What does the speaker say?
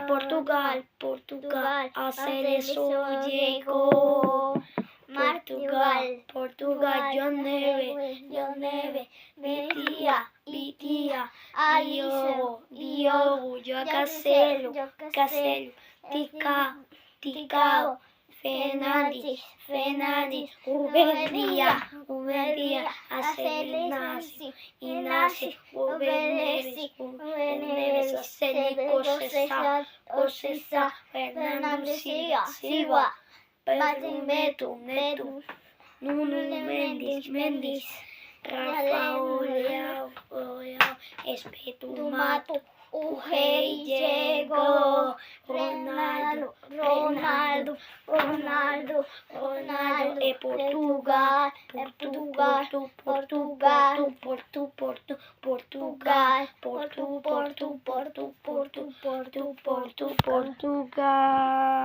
Portugal, Portugal, a seleção llegó. Portugal, John Neve, Vitia, Diogo, João Cancelo, Ticao, Fernandes, Rubén Díaz, Inácio, Rubén Neves, Acelico César, Fernando Silva, Pedro Neto, Nuno Mendes, Rafael Leão, Espírito Mato, o rei chegou. Ronaldo, é Portugal, Portugal.